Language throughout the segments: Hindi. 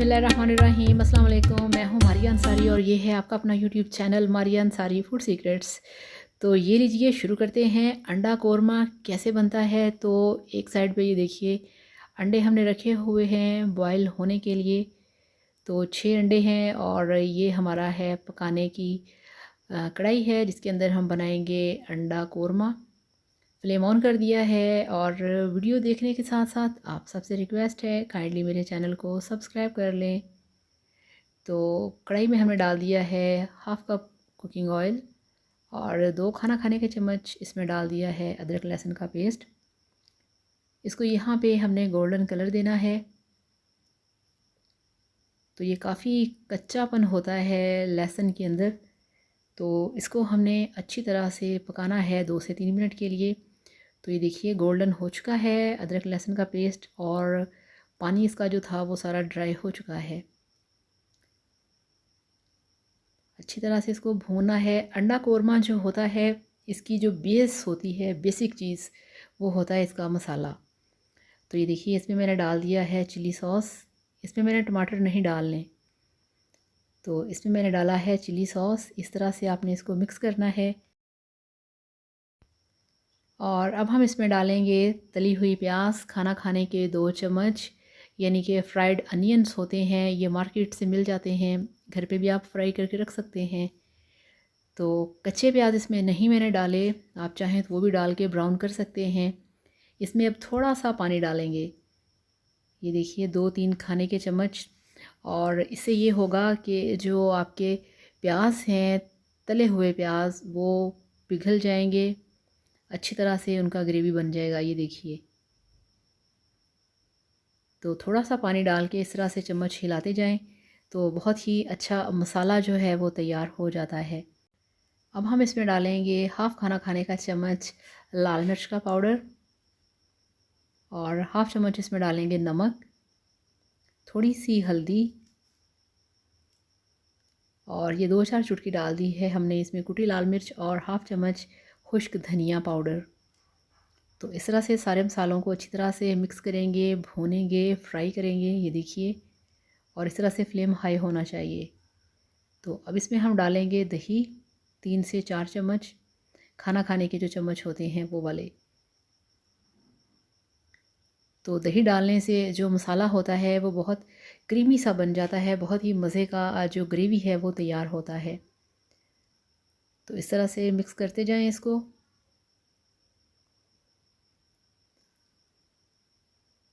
बिस्मिल्लाहिर्रहमानिर्रहीम, अस्सलाम वालेकुम। मैं हूँ मारिया अंसारी और ये है आपका अपना YouTube channel Maria Ansari food secrets. तो ये लीजिए शुरू करते हैं। अंडा कोरमा कैसे बनता है, तो एक साइड पे ये देखिए अंडे हमने रखे हुए हैं बॉयल होने के लिए। तो 6 अंडे हैं और ये हमारा है पकाने की कढ़ाई है जिसके अंदर हम बनाएंगे अंडा कोरमा। फ्लेम ऑन कर दिया है और वीडियो देखने के साथ साथ आप सबसे रिक्वेस्ट है काइंडली मेरे चैनल को सब्सक्राइब कर लें। तो कढ़ाई में हमने डाल दिया है हाफ़ कप कुकिंग ऑयल और 2 खाना खाने के चम्मच इसमें डाल दिया है अदरक लहसुन का पेस्ट। इसको यहाँ पे हमने गोल्डन कलर देना है। तो ये काफ़ी कच्चापन होता है लहसुन के अंदर, तो इसको हमने अच्छी तरह से पकाना है 2 से 3 मिनट के लिए। तो ये देखिए गोल्डन हो चुका है अदरक लहसुन का पेस्ट और पानी इसका जो था वो सारा ड्राई हो चुका है। अच्छी तरह से इसको भूनना है। अंडा कोरमा जो होता है इसकी जो बेस होती है, बेसिक चीज़, वो होता है इसका मसाला। तो ये देखिए इसमें मैंने डाल दिया है चिली सॉस। इसमें मैंने टमाटर नहीं डालने, तो इसमें मैंने डाला है चिली सॉस। इस तरह से आपने इसको मिक्स करना है। और अब हम इसमें डालेंगे तली हुई प्याज, खाना खाने के 2 चम्मच, यानी कि फ्राइड अनियंस होते हैं, ये मार्केट से मिल जाते हैं, घर पे भी आप फ्राई करके रख सकते हैं। तो कच्चे प्याज इसमें नहीं मैंने डाले, आप चाहें तो वो भी डाल के ब्राउन कर सकते हैं। इसमें अब थोड़ा सा पानी डालेंगे, ये देखिए 2-3 खाने के चम्मच। और इससे ये होगा कि जो आपके प्याज हैं, तले हुए प्याज, वो पिघल जाएंगे, अच्छी तरह से उनका ग्रेवी बन जाएगा। ये देखिए, तो थोड़ा सा पानी डाल के इस तरह से चम्मच हिलाते जाएं तो बहुत ही अच्छा मसाला जो है वो तैयार हो जाता है। अब हम इसमें डालेंगे हाफ़ खाना खाने का चम्मच लाल मिर्च का पाउडर और हाफ़ चम्मच इसमें डालेंगे नमक, थोड़ी सी हल्दी और ये 2-4 चुटकी डाल दी है हमने इसमें कुटी लाल मिर्च और हाफ़ चम्मच खुश्क धनिया पाउडर। तो इस तरह से सारे मसालों को अच्छी तरह से मिक्स करेंगे, भूनेंगे, फ्राई करेंगे, ये देखिए। और इस तरह से फ्लेम हाई होना चाहिए। तो अब इसमें हम डालेंगे दही, 3 से 4 चम्मच, खाना खाने के जो चम्मच होते हैं वो वाले। तो दही डालने से जो मसाला होता है वो बहुत क्रीमी सा बन जाता है, बहुत ही मज़े का जो ग्रेवी है वो तैयार होता है। तो इस तरह से मिक्स करते जाएं इसको।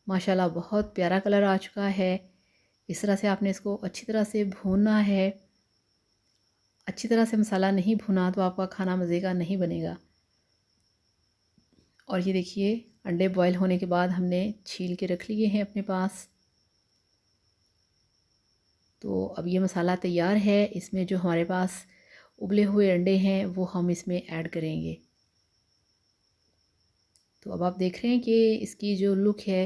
माशाल्लाह बहुत प्यारा कलर आ चुका है। इस तरह से आपने इसको अच्छी तरह से भूनना है। अच्छी तरह से मसाला नहीं भुना तो आपका खाना मज़े का नहीं बनेगा। और ये देखिए अंडे बॉयल होने के बाद हमने छील के रख लिए हैं अपने पास। तो अब ये मसाला तैयार है। इसमें जो हमारे पास उबले हुए अंडे हैं वो हम इसमें ऐड करेंगे। तो अब आप देख रहे हैं कि इसकी जो लुक है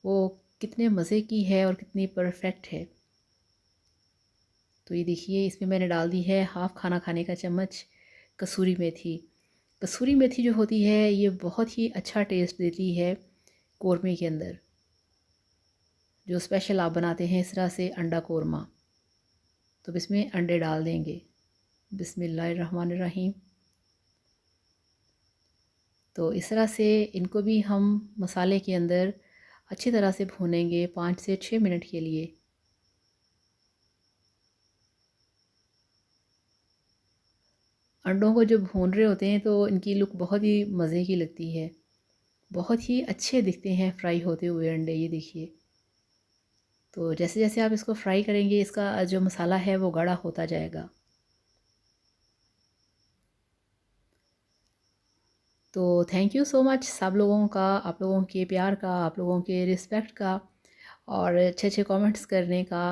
वो कितने मज़े की है और कितनी परफेक्ट है। तो ये देखिए इसमें मैंने डाल दी है हाफ़ खाना खाने का चम्मच कसूरी मेथी। कसूरी मेथी जो होती है ये बहुत ही अच्छा टेस्ट देती है कोरमे के अंदर, जो स्पेशल आप बनाते हैं इस तरह से अंडा कोरमा। तो इसमें अंडे डाल देंगे। बिस्मिल्लाहिर्रहमानिर्रहीम। तो इस तरह से इनको भी हम मसाले के अंदर अच्छी तरह से भूनेंगे 5 से 6 मिनट के लिए। अंडों को जब भून रहे होते हैं तो इनकी लुक बहुत ही मज़े की लगती है, बहुत ही अच्छे दिखते हैं फ्राई होते हुए अंडे। ये देखिए, तो जैसे जैसे आप इसको फ्राई करेंगे इसका जो मसाला है वो गाढ़ा होता जाएगा। तो थैंक यू सो मच सब लोगों का, आप लोगों के प्यार का, आप लोगों के रिस्पेक्ट का और अच्छे अच्छे कमेंट्स करने का।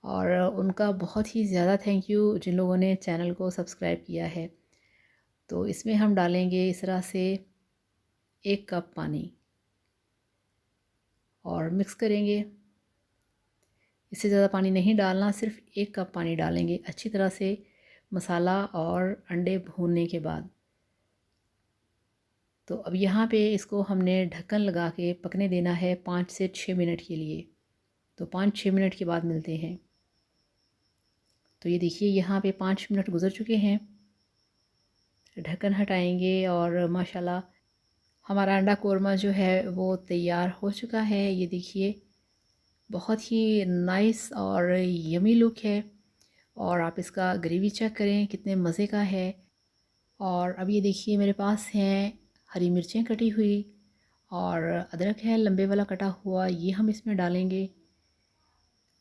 और उनका बहुत ही ज़्यादा थैंक यू जिन लोगों ने चैनल को सब्सक्राइब किया है। तो इसमें हम डालेंगे इस तरह से 1 कप पानी और मिक्स करेंगे। इससे ज़्यादा पानी नहीं डालना, सिर्फ 1 कप पानी डालेंगे अच्छी तरह से मसाला और अंडे भूनने के बाद। तो अब यहाँ पे इसको हमने ढक्कन लगा के पकने देना है 5 से 6 मिनट के लिए। तो 5-6 मिनट के बाद मिलते हैं। तो ये देखिए यहाँ पे 5 मिनट गुज़र चुके हैं। ढक्कन हटाएंगे और माशाल्लाह हमारा अंडा कोरमा जो है वो तैयार हो चुका है। ये देखिए बहुत ही नाइस और यमी लुक है। और आप इसका ग्रेवी चेक करें कितने मज़े का है। और अब ये देखिए मेरे पास हैं हरी मिर्चें कटी हुई और अदरक है लंबे वाला कटा हुआ, ये हम इसमें डालेंगे।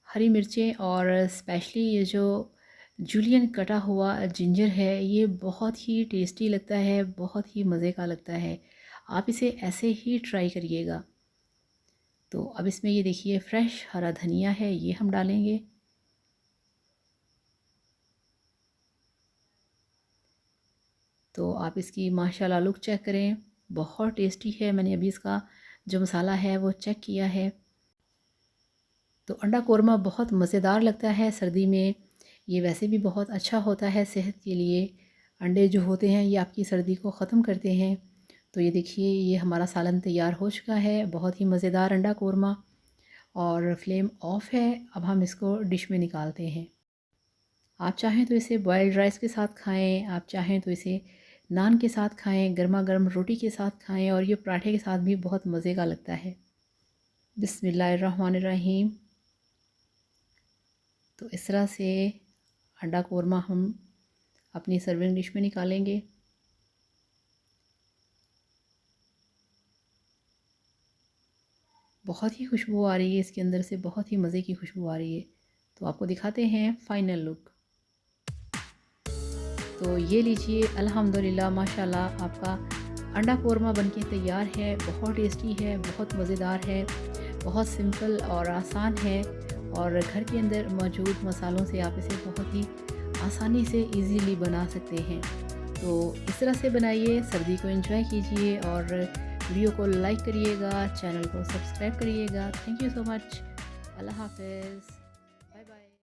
हरी मिर्चें और स्पेशली ये जो जूलियन कटा हुआ जिंजर है, ये बहुत ही टेस्टी लगता है, बहुत ही मज़े का लगता है। आप इसे ऐसे ही ट्राई करिएगा। तो अब इसमें ये देखिए फ्रेश हरा धनिया है, ये हम डालेंगे। तो आप इसकी माशाल्लाह लुक चेक करें, बहुत टेस्टी है। मैंने अभी इसका जो मसाला है वो चेक किया है। तो अंडा कोरमा बहुत मज़ेदार लगता है सर्दी में। ये वैसे भी बहुत अच्छा होता है सेहत के लिए। अंडे जो होते हैं ये आपकी सर्दी को ख़त्म करते हैं। तो ये देखिए ये हमारा सालन तैयार हो चुका है, बहुत ही मज़ेदार अंडा कोरमा। और फ्लेम ऑफ है। अब हम इसको डिश में निकालते हैं। आप चाहें तो इसे बॉयल्ड राइस के साथ खाएं, आप चाहें तो इसे नान के साथ खाएं, गर्मा गर्म रोटी के साथ खाएं, और ये पराठे के साथ भी बहुत मज़े का लगता है। बिस्मिल्लाहिर्रहमानिर्रहीम। तो इस तरह से अंडा कोरमा हम अपनी सर्विंग डिश में निकालेंगे। बहुत ही खुशबू आ रही है इसके अंदर से, बहुत ही मज़े की खुशबू आ रही है। तो आपको दिखाते हैं फ़ाइनल लुक। तो ये लीजिए अल्हम्दुलिल्लाह माशाल्लाह आपका अंडा कोरमा बनके तैयार है। बहुत टेस्टी है, बहुत मज़ेदार है, बहुत सिंपल और आसान है। और घर के अंदर मौजूद मसालों से आप इसे बहुत ही आसानी से इजीली बना सकते हैं। तो इस तरह से बनाइए, सर्दी को एंजॉय कीजिए और वीडियो को लाइक करिएगा, चैनल को सब्सक्राइब करिएगा। Thank you so much. अल्लाह हाफ़िज़।